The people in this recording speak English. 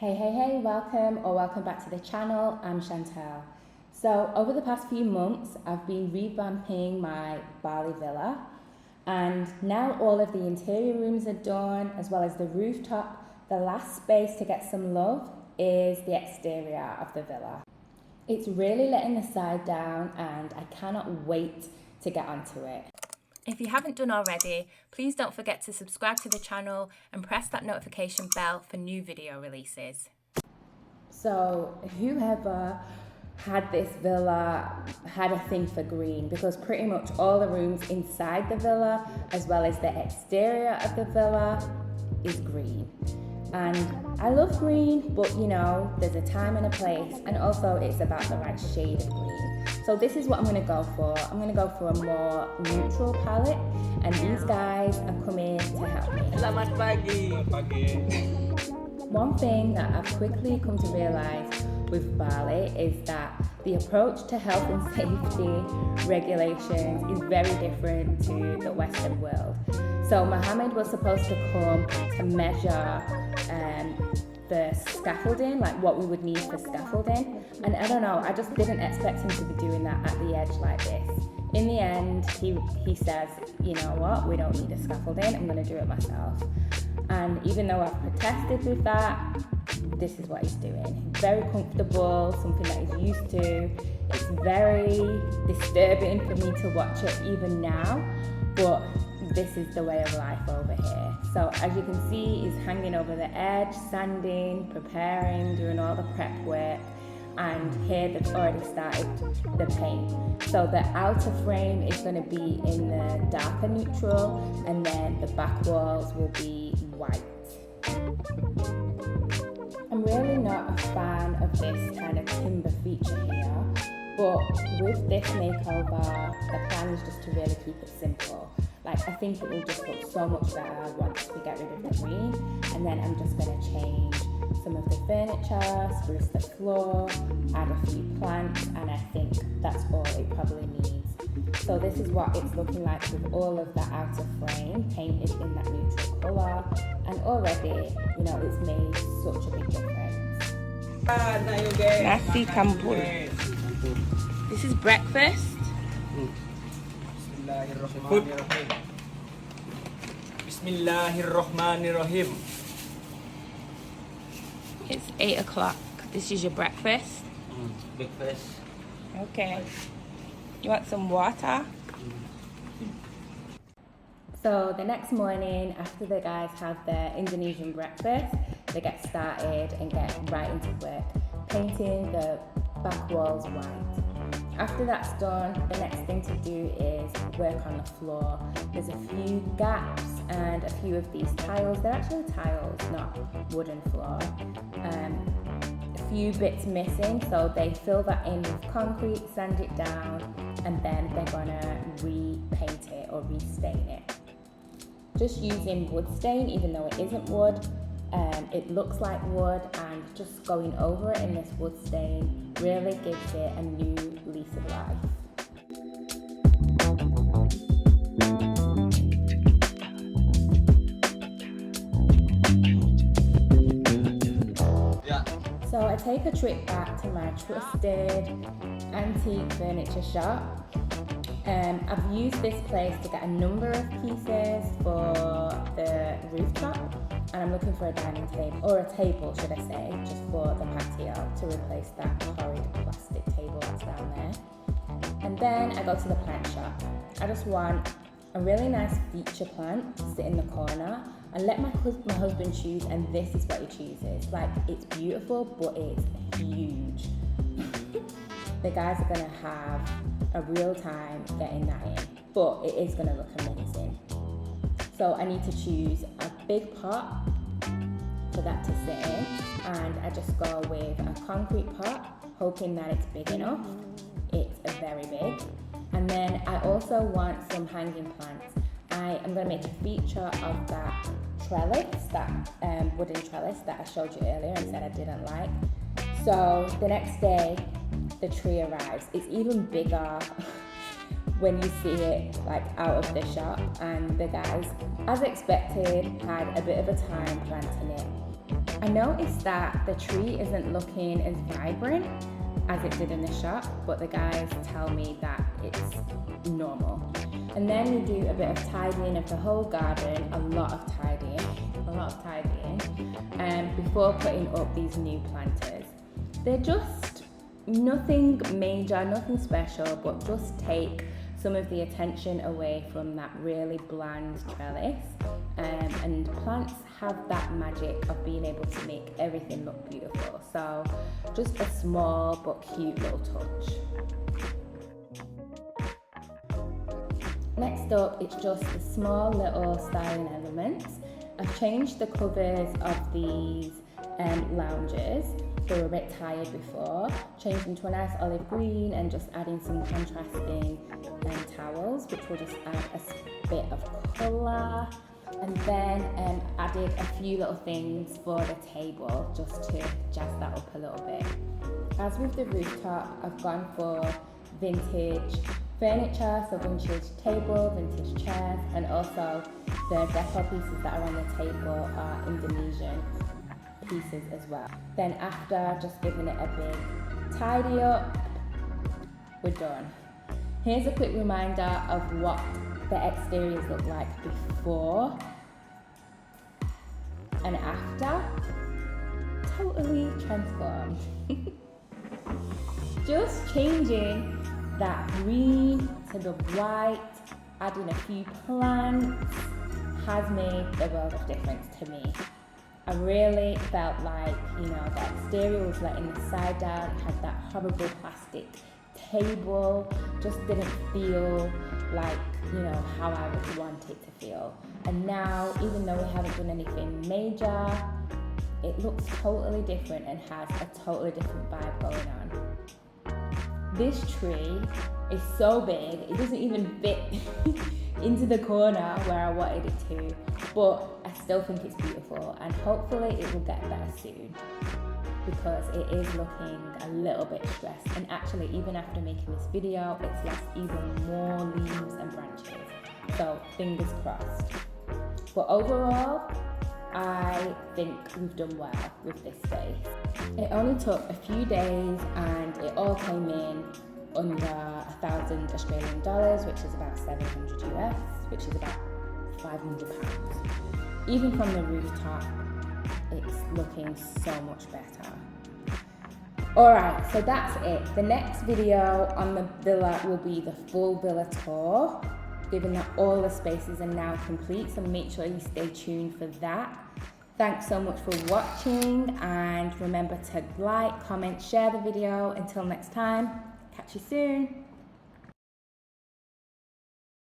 Hey, welcome back to the channel. I'm Chantal. So over the past few months, I've been revamping my Bali villa, and now all of the interior rooms are done, as well as the rooftop. The last space to get some love is the exterior of the villa. It's really letting the side down, and I cannot wait to get onto it. If you haven't done already, please don't forget to subscribe to the channel and press that notification bell for new video releases. So whoever had this villa had a thing for green, because pretty much all the rooms inside the villa, as well as the exterior of the villa, is green. And I love green, but you know, there's a time and a place, and also it's about the right shade of green. So this is what I'm going to go for. I'm going to go for a more neutral palette, and these guys are coming to help me. Selamat pagi. One thing that I've quickly come to realize with Bali is that the approach to health and safety regulations is very different to the Western world. So Mohammed was supposed to come to measure the scaffolding, like what we would need for scaffolding. And I don't know, I just didn't expect him to be doing that at the edge like this. In the end, he says, you know what, we don't need a scaffolding, I'm gonna do it myself. And even though I've protested with that, this is what he's doing. Very comfortable, something that he's used to. It's very disturbing for me to watch it even now, but this is the way of life over here. So as you can see, he's hanging over the edge, sanding, preparing, doing all the prep work. And here they've already started the paint. So the outer frame is going to be in the darker neutral, and then the back walls will be white. I'm really not a fan of this kind of timber feature here, but with this makeover, the plan is just to really keep it simple. Like, I think it will just look so much better once we get rid of the green, and then I'm just going to change some of the furniture, spruce the floor, add a few plants, and I think that's all it probably needs. So this is what it's looking like with all of the outer frame painted in that neutral colour, and already, you know, it's made such a big difference. Nasi campur. This is breakfast. Bismillahirrahmanirrahim. It's 8 o'clock. This is your breakfast. Breakfast. Okay. You want some water? So the next morning, after the guys have their Indonesian breakfast, they get started and get right into work, painting the back walls white. After that's done, the next thing to do is work on the floor. There's a few gaps and a few of these tiles. They're actually tiles, not wooden floor. A few bits missing, so they fill that in with concrete, sand it down, and then they're gonna repaint it or restain it. Just using wood stain, even though it isn't wood, it looks like wood, and just going over it in this wood stain really gives it a new lease of life. So I take a trip back to my trusted antique furniture shop. I've used this place to get a number of pieces for the rooftop, and I'm looking for a dining table, or a table should I say, just for the patio to replace that horrid plastic table that's down there. And then I go to the plant shop. I just want a really nice feature plant to sit in the corner, and let my husband choose, and this is what he chooses. Like, it's beautiful, but it's huge. The guys are gonna have a real time getting that in, but it is gonna look amazing. So I need to choose a big pot for that to sit in, and I just go with a concrete pot, hoping that it's big enough. It's very big. And then I also want some hanging plants. I am going to make a feature of that trellis, that wooden trellis that I showed you earlier and said I didn't like. So the next day, the tree arrives. It's even bigger when you see it like out of the shop, and the guys, as expected, had a bit of a time planting it. I noticed that the tree isn't looking as vibrant as it did in the shop, but the guys tell me that it's normal. And then we do a bit of tidying of the whole garden, a lot of tidying, before putting up these new planters. They're just nothing major, nothing special, but just take some of the attention away from that really bland trellis. And plants have that magic of being able to make everything look beautiful. So just a small but cute little touch. Next up, it's just the small little styling elements. I've changed the covers of these lounges. They were a bit tired before. Changed them to a nice olive green and just adding some contrasting towels, which will just add a bit of colour. And then added a few little things for the table just to jazz that up a little bit. As with the rooftop, I've gone for vintage furniture, so vintage table, vintage chairs, and also the decor pieces that are on the table are Indonesian pieces as well. Then after just giving it a big tidy up, we're done. Here's a quick reminder of what the exteriors look like before and after. Totally transformed. Just changing that green to the white, adding a few plants has made the world of difference to me. I really felt like, the exterior was letting the side down, had that horrible plastic table, just didn't feel like, how I would want it to feel. And now, even though we haven't done anything major, it looks totally different and has a totally different vibe going on. This tree is so big, it doesn't even fit into the corner where I wanted it to, but I still think it's beautiful, and hopefully it will get better soon, because it is looking a little bit stressed, and actually even after making this video it's lost even more leaves and branches, so fingers crossed. But overall, I think we've done well with this space. It only took a few days and it all came in under 1,000 Australian dollars, which is about 700 US, which is about £500. Even from the rooftop, it's looking so much better. Alright, so that's it. The next video on the villa will be the full villa tour, given that all the spaces are now complete, so make sure you stay tuned for that. Thanks so much for watching, and remember to like, comment, share the video. Until next time, catch you soon.